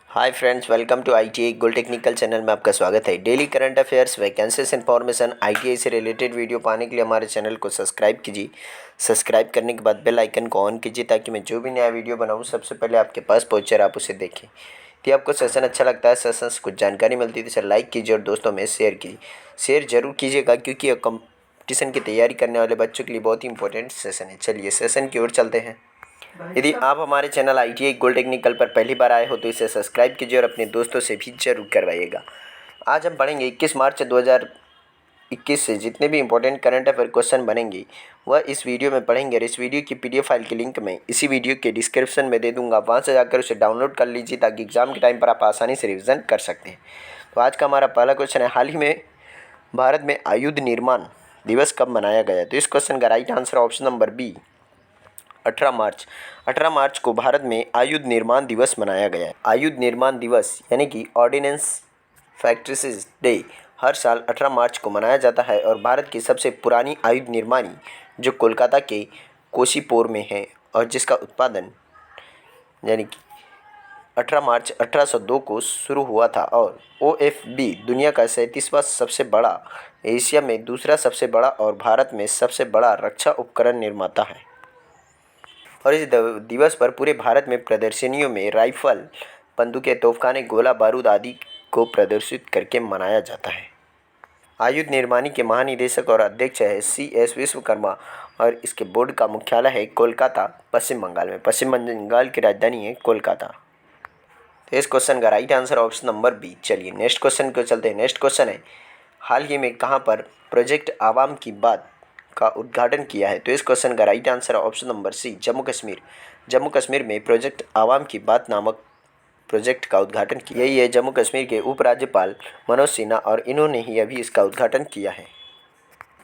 Hi friends, welcome to ITI gold technical channel में आपका स्वागत है। Daily current affairs, vacancies information, ITI से रिलेटेड वीडियो पाने के लिए हमारे चैनल को सब्सक्राइब कीजिए। सब्सक्राइब करने के बाद बेल आइकन को ऑन कीजिए ताकि मैं जो भी नया वीडियो बनाऊं सबसे पहले आपके पास पहुंचे और आप उसे देखें। यदि आपको सेशन अच्छा लगता है, सेशन से कुछ जानकारी मिलती है तो इसे लाइक कीजिए और दोस्तों में शेयर कीजिए। शेयर जरूर कीजिएगा क्योंकि यह कंपटीशन की तैयारी करने वाले बच्चों के लिए बहुत ही इंपॉर्टेंट सेशन है। चलिए सेशन की ओर चलते हैं। यदि आप हमारे चैनल आईटीआई गोल्ड टेक्निकल पर पहली बार आए हो तो इसे सब्सक्राइब कीजिए और अपने दोस्तों से भी जरूर करवाइएगा। आज हम पढ़ेंगे 21 मार्च 2021 से जितने भी इंपॉर्टेंट करंट अफेयर क्वेश्चन बनेंगे वह इस वीडियो में पढ़ेंगे और इस वीडियो की पीडीएफ फाइल की लिंक मैं इसी वीडियो के डिस्क्रिप्शन में दे दूंगा। वहाँ से जाकर उसे डाउनलोड कर लीजिए ताकि एग्जाम के टाइम पर आप आसानी से रिविजन कर सकते हैं। तो आज का हमारा पहला क्वेश्चन है, हाल ही में भारत में आयुध निर्माण दिवस कब मनाया गया? तो इस क्वेश्चन का right answer option number B 18 मार्च। 18 मार्च को भारत में आयुध निर्माण दिवस मनाया गया है। आयुध निर्माण दिवस यानी कि ऑर्डिनेंस फैक्ट्रीज डे हर साल 18 मार्च को मनाया जाता है और भारत की सबसे पुरानी आयुध निर्माणी जो कोलकाता के कोशीपुर में है और जिसका उत्पादन यानी कि 18 मार्च 1802 को शुरू हुआ था और OFB दुनिया का 37वां सबसे बड़ा, एशिया में दूसरा सबसे बड़ा और भारत में सबसे बड़ा रक्षा उपकरण निर्माता है। और इस दिवस पर पूरे भारत में प्रदर्शनियों में राइफल, बंदूकें, तोपखाने, गोला बारूद आदि को प्रदर्शित करके मनाया जाता है। आयुध निर्माणी के महानिदेशक और अध्यक्ष है CS विश्वकर्मा और इसके बोर्ड का मुख्यालय है कोलकाता, पश्चिम बंगाल में। पश्चिम बंगाल की राजधानी है कोलकाता। तो इस क्वेश्चन का right answer option number B. चलिए नेक्स्ट क्वेश्चन को चलते हैं। नेक्स्ट क्वेश्चन है, हाल ही में कहाँ पर प्रोजेक्ट आवाम की बात का उद्घाटन किया है? तो इस क्वेश्चन का right answer option number C, Jammu Kashmir. Jammu Kashmir में प्रोजेक्ट आवाम की बात नामक प्रोजेक्ट का उद्घाटन किया। यही है जम्मू कश्मीर के उपराज्यपाल मनोज सिन्हा और इन्होंने ही अभी इसका उद्घाटन किया है।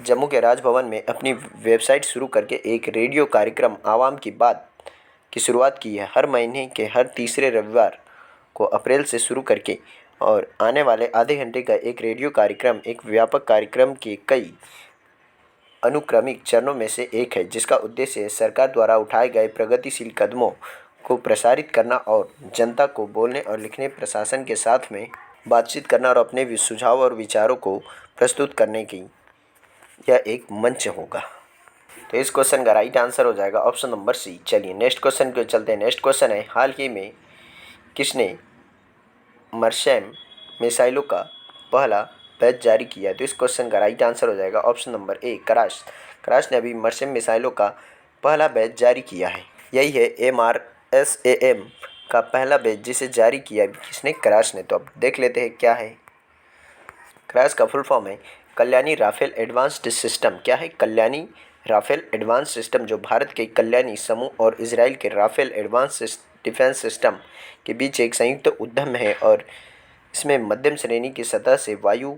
जम्मू के राजभवन में अपनी वेबसाइट शुरू करके एक रेडियो कार्यक्रम आवाम की बात की शुरुआत की है। हर महीने के हर तीसरे रविवार को अप्रैल से शुरू करके और आने वाले आधे घंटे का एक रेडियो कार्यक्रम एक व्यापक कार्यक्रम के कई अनुक्रमिक चरणों में से एक है जिसका उद्देश्य सरकार द्वारा उठाए गए प्रगतिशील कदमों को प्रसारित करना और जनता को बोलने और लिखने, प्रशासन के साथ में बातचीत करना और अपने सुझाव और विचारों को प्रस्तुत करने की यह एक मंच होगा। तो इस क्वेश्चन का राइट आंसर हो जाएगा ऑप्शन नंबर सी। चलिए नेक्स्ट क्वेश्चन को चलते हैं। नेक्स्ट क्वेश्चन है, हाल ही में किसने मरशैम मिसाइलों का पहला बैच जारी किया? तो इस क्वेश्चन का राइट आंसर हो जाएगा ऑप्शन नंबर ए, कराश। कराश ने अभी मरशैम मिसाइलों का पहला बैच जारी किया है। यही है MRSAM का पहला बैच जिसे जारी किया किसने? कराश ने। तो अब देख लेते हैं क्या है। कराश का फुल फॉर्म है कल्याणी राफेल एडवांस्ड सिस्टम। क्या है? कल्याणी राफेल एडवांस सिस्टम, जो भारत के कल्याणी समूह और इसराइल के राफेल एडवांस डिफेंस सिस्टम के बीच एक संयुक्त उद्यम है और इसमें मध्यम श्रेणी की सतह से वायु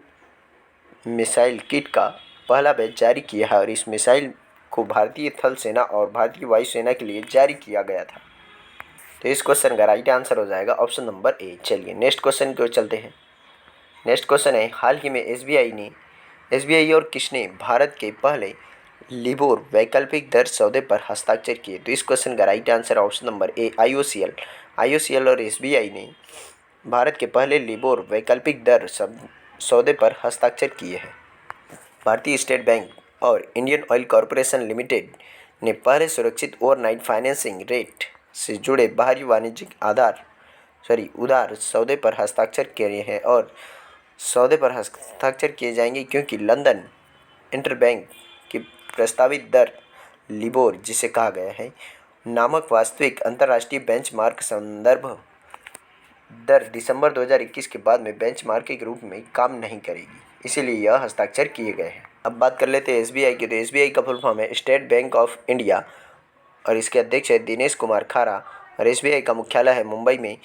मिसाइल किट का पहला बैच जारी किया है और इस मिसाइल को भारतीय थल सेना और भारतीय वायुसेना के लिए जारी किया गया था। तो इस क्वेश्चन का राइट आंसर हो जाएगा ऑप्शन नंबर ए। चलिए नेक्स्ट क्वेश्चन की ओर चलते हैं। नेक्स्ट क्वेश्चन है, हाल ही में SBI और किसने भारत के पहले लिबोर वैकल्पिक दर सौदे पर हस्ताक्षर किए? तो इस क्वेश्चन का right answer option number A, IOCL और SBI ने भारत के पहले लिबोर वैकल्पिक दर सौदे पर हस्ताक्षर किए हैं। भारतीय स्टेट बैंक और इंडियन ऑयल कॉरपोरेशन लिमिटेड ने पहले सुरक्षित ओवरनाइट फाइनेंसिंग रेट से जुड़े बाहरी वाणिज्यिक उधार सौदे पर हस्ताक्षर किए हैं और सौदे पर हस्ताक्षर किए जाएंगे क्योंकि लंदन इंटरबैंक की प्रस्तावित दर लिबोर जिसे कहा गया है नामक वास्तविक अंतर्राष्ट्रीय बेंचमार्क संदर्भ दर दिसंबर 2021 के बाद में बेंचमार्क के रूप में काम नहीं करेगी, इसीलिए यह हस्ताक्षर किए गए हैं। अब बात कर लेते हैं SBI की। तो SBI का फुल फॉर्म है स्टेट बैंक ऑफ इंडिया और इसके अध्यक्ष है दिनेश कुमार खारा और SBI का मुख्यालय है मुंबई में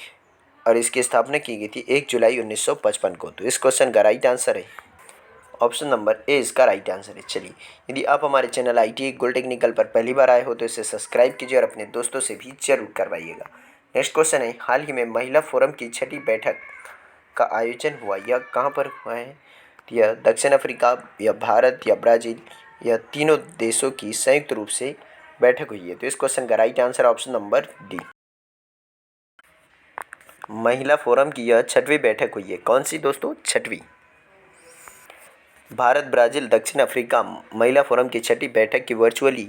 और इसकी स्थापना की गई थी 1 जुलाई 1955 को। तो इस क्वेश्चन का राइट आंसर है ऑप्शन नंबर ए, इसका राइट आंसर है। चलिए, यदि आप हमारे चैनल ITI गोल्ड टेक्निकल पर पहली बार आए हो तो इसे सब्सक्राइब कीजिए और अपने दोस्तों से भी जरूर करवाइएगा। नेक्स्ट क्वेश्चन है, हाल ही में महिला फोरम की 6ठी बैठक का आयोजन हुआ, यह कहाँ पर हुआ है? यह दक्षिण अफ्रीका या भारत या ब्राज़ील या तीनों देशों की संयुक्त रूप से बैठक हुई है। तो इस क्वेश्चन का right answer option number D. महिला फोरम की यह 6वीं बैठक हुई है। कौन सी दोस्तों? 6वीं। भारत ब्राज़ील दक्षिण अफ्रीका महिला फोरम की 6वीं बैठक की वर्चुअली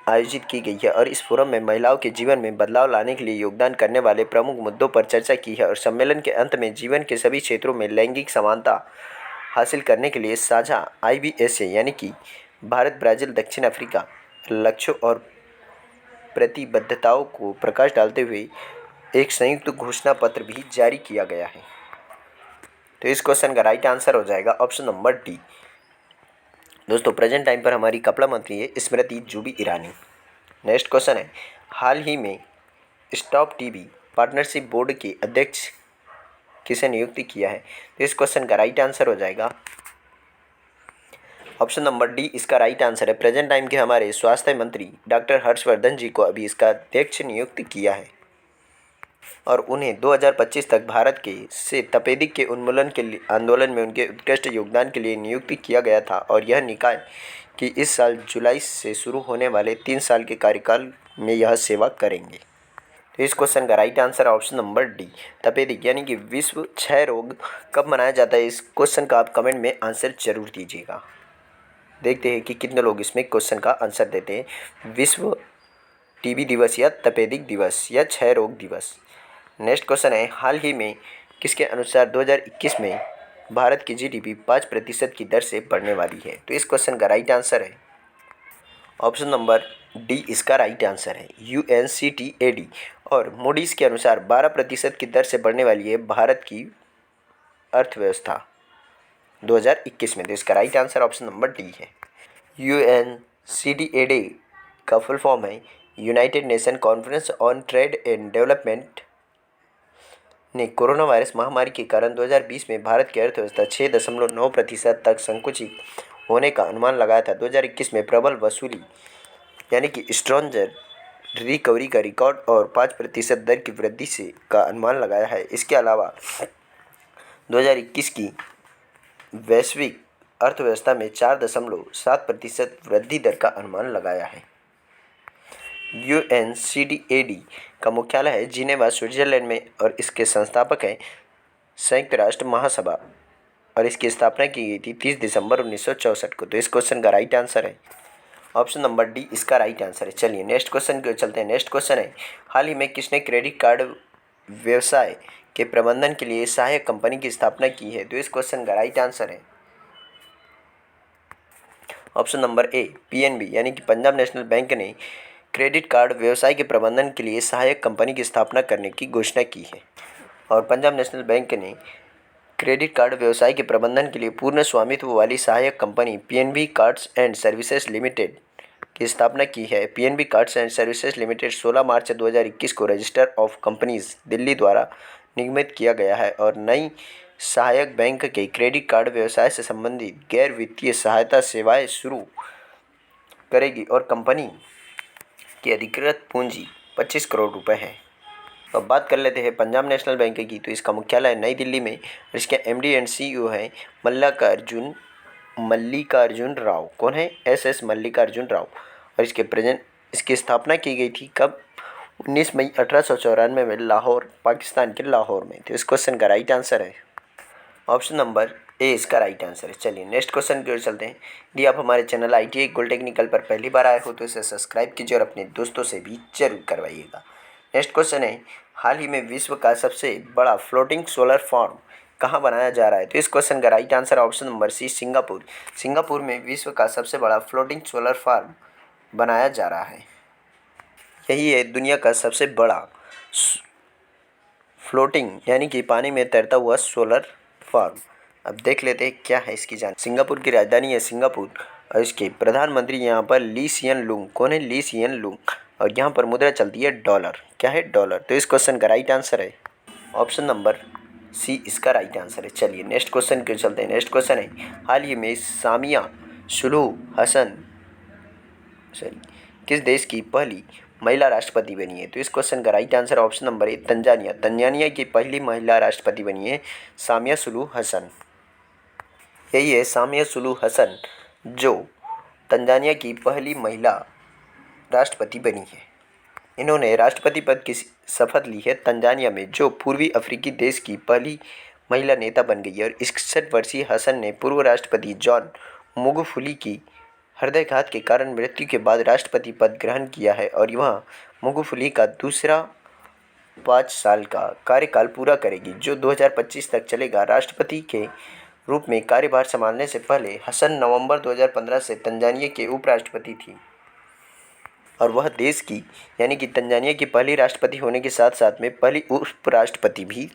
आयोजित की गई है और इस फोरम में महिलाओं के जीवन में बदलाव लाने के लिए योगदान करने वाले प्रमुख मुद्दों पर चर्चा की है और सम्मेलन के अंत में जीवन के सभी क्षेत्रों में लैंगिक समानता हासिल करने के लिए साझा IBSA यानी कि भारत ब्राज़ील दक्षिण अफ्रीका लक्ष्यों और प्रतिबद्धताओं को प्रकाश डालते हुए एक संयुक्त घोषणा पत्र भी जारी किया गया है। तो इस क्वेश्चन का राइट आंसर हो जाएगा ऑप्शन नंबर डी। दोस्तों प्रेजेंट टाइम पर हमारी कपड़ा मंत्री है स्मृति जुबी ईरानी। नेक्स्ट क्वेश्चन है, हाल ही में स्टॉप टीबी पार्टनरशिप बोर्ड के अध्यक्ष किसे नियुक्त किया है? तो इस क्वेश्चन का राइट आंसर हो जाएगा ऑप्शन नंबर डी। इसका राइट आंसर है प्रेजेंट टाइम के हमारे स्वास्थ्य मंत्री डॉक्टर हर्षवर्धन जी को अभी इसका अध्यक्ष नियुक्त किया है और उन्हें 2025 तक भारत के से तपेदिक के उन्मूलन के लिए आंदोलन में उनके उत्कृष्ट योगदान के लिए नियुक्त किया गया था और यह निकाय कि इस साल जुलाई से शुरू होने वाले 3 साल के कार्यकाल में यह सेवा करेंगे। तो इस क्वेश्चन का right answer option number D. तपेदिक यानी कि विश्व क्षय रोग कब मनाया जाता है? इस क्वेश्चन का आप कमेंट में आंसर जरूर दीजिएगा। देखते हैं कि कितने लोग इसमें क्वेश्चन का आंसर देते हैं। विश्व टीबी दिवस या तपेदिक दिवस या क्षय रोग दिवस। नेक्स्ट क्वेश्चन है, हाल ही में किसके अनुसार 2021 में भारत की GDP 5% की दर से बढ़ने वाली है? तो इस क्वेश्चन का राइट आंसर है ऑप्शन नंबर डी। इसका राइट आंसर है UNCTAD और मूडीज़ के अनुसार 12% की दर से बढ़ने वाली है भारत की अर्थव्यवस्था 2021 में। तो इसका right answer option number D है। UNCTAD का फुल फॉर्म है United nation conference on trade and development ने कोरोना वायरस महामारी के कारण 2020 में भारत की अर्थव्यवस्था 6.9% तक संकुचित होने का अनुमान लगाया था। 2021 में प्रबल वसूली यानी कि स्ट्रॉन्जर रिकवरी का रिकॉर्ड और 5% दर की वृद्धि से का अनुमान लगाया है। इसके अलावा 2021 की वैश्विक अर्थव्यवस्था में 4.7% वृद्धि दर का अनुमान लगाया है। UNCTAD का मुख्यालय है जिनेवा स्विट्जरलैंड में और इसके संस्थापक हैं संयुक्त राष्ट्र महासभा और इसकी स्थापना की गई थी 30 दिसंबर 1964 को। तो इस क्वेश्चन का राइट आंसर है ऑप्शन नंबर डी। इसका राइट आंसर है। चलिए नेक्स्ट क्वेश्चन को चलते हैं। नेक्स्ट क्वेश्चन है, हाल ही में किसने क्रेडिट कार्ड व्यवसाय के प्रबंधन के लिए सहायक कंपनी की स्थापना की है? तो इस क्वेश्चन का राइट आंसर है ऑप्शन नंबर ए PNB यानी कि पंजाब नेशनल बैंक ने क्रेडिट कार्ड व्यवसाय के प्रबंधन के लिए सहायक कंपनी की स्थापना करने की घोषणा की है और पंजाब नेशनल बैंक ने क्रेडिट कार्ड व्यवसाय के प्रबंधन के लिए पूर्ण स्वामित्व वाली सहायक company PNB cards and services limited की स्थापना की है। PNB cards and services limited 16 मार्च 2021 को रजिस्टर ऑफ कंपनीज दिल्ली द्वारा निगमित किया गया है और नई सहायक बैंक के क्रेडिट कार्ड व्यवसाय से संबंधित गैर वित्तीय सहायता सेवाएं शुरू करेगी और कंपनी की अधिकृत पूंजी 25 करोड़ रुपए है। अब बात कर लेते हैं पंजाब नेशनल बैंक की। तो इसका मुख्यालय नई दिल्ली में और इसके MD एंड CEO हैं मल्लिकार्जुन राव। कौन है? SS मल्लिकार्जुन राव। और इसकी स्थापना की गई थी कब? 19 मई 1894 में लाहौर, पाकिस्तान के लाहौर में। तो इस क्वेश्चन का राइट आंसर है ऑप्शन नंबर ए। इसका राइट आंसर है। चलिए नेक्स्ट क्वेश्चन की ओर चलते हैं। यदि आप हमारे चैनल ITI गोल्ड टेक्निकल पर पहली बार आए हो तो इसे सब्सक्राइब कीजिए और अपने दोस्तों से भी जरूर करवाइएगा। नेक्स्ट क्वेश्चन है, हाल ही में विश्व का सबसे बड़ा फ्लोटिंग सोलर फार्म कहाँ बनाया जा रहा है? तो इस क्वेश्चन का right answer option number C Singapore. Singapore में विश्व का सबसे बड़ा फ्लोटिंग सोलर फार्म बनाया जा रहा है। यही है दुनिया का सबसे बड़ा फ्लोटिंग यानी कि पानी में तैरता हुआ सोलर फार्म। अब देख लेते हैं क्या है इसकी जान। सिंगापुर की राजधानी है सिंगापुर और इसके प्रधानमंत्री यहाँ पर ली सियन लुंग। कौन है? ली सियन लुंग। और यहाँ पर मुद्रा चलती है डॉलर। क्या है? डॉलर। तो इस क्वेश्चन का राइट आंसर है ऑप्शन नंबर सी। इसका राइट आंसर है। चलिए नेक्स्ट क्वेश्चन के चलते हैं। नेक्स्ट क्वेश्चन है, हाल ही में सामिया सुलूह हसन किस देश की पहली महिला राष्ट्रपति बनी है? तो इस क्वेश्चन का right answer option number A Tanzania. Tanzania की पहली महिला राष्ट्रपति बनी है सामिया सुलूह हसन। यही है सामिया सुलूह हसन जो तंजानिया की पहली महिला राष्ट्रपति बनी है। इन्होंने राष्ट्रपति पद की शपथ ली है तंजानिया में, जो पूर्वी अफ्रीकी देश की पहली महिला नेता बन गई है। और 61 वर्षीय हसन ने पूर्व राष्ट्रपति जॉन मगुफुली की हृदयघात के कारण मृत्यु के बाद राष्ट्रपति पद ग्रहण किया है और वह मगुफुली का दूसरा 5 साल का कार्यकाल पूरा करेगी, जो 2025 तक चलेगा। राष्ट्रपति के रूप में कार्यभार संभालने से पहले हसन नवंबर 2015 से तंजानिया के उपराष्ट्रपति थी और वह देश की यानी कि तंजानिया की पहली राष्ट्रपति होने के साथ साथ में पहली उपराष्ट्रपति भी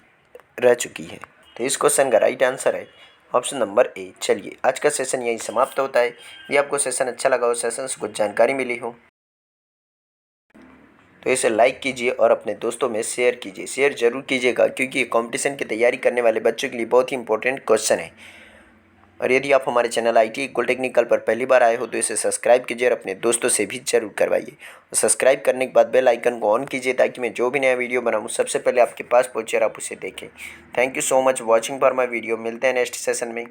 रह चुकी है। तो इस क्वेश्चन का राइट आंसर है ऑप्शन नंबर ए। चलिए आज का सेशन यहीं समाप्त होता है। यदि आपको सेशन अच्छा लगा हो, सेशन से कुछ जानकारी मिली हो, तो इसे लाइक कीजिए और अपने दोस्तों में शेयर कीजिए। शेयर जरूर कीजिएगा क्योंकि ये कंपटीशन की तैयारी करने वाले बच्चों के लिए बहुत ही इंपॉर्टेंट क्वेश्चन है। और यदि आप हमारे चैनल ITA गोल्ड टेक्निकल पर पहली बार आए हो तो इसे सब्सक्राइब कीजिए और अपने दोस्तों से भी जरूर करवाइए। और सब्सक्राइब करने के बाद बेल आइकन को ऑन कीजिए ताकि मैं जो भी नया वीडियो बनाऊँ सबसे पहले आपके पास पहुँचे और आप उसे देखें। Thank you so much watching for my video. मिलते हैं नेक्स्ट सेशन में।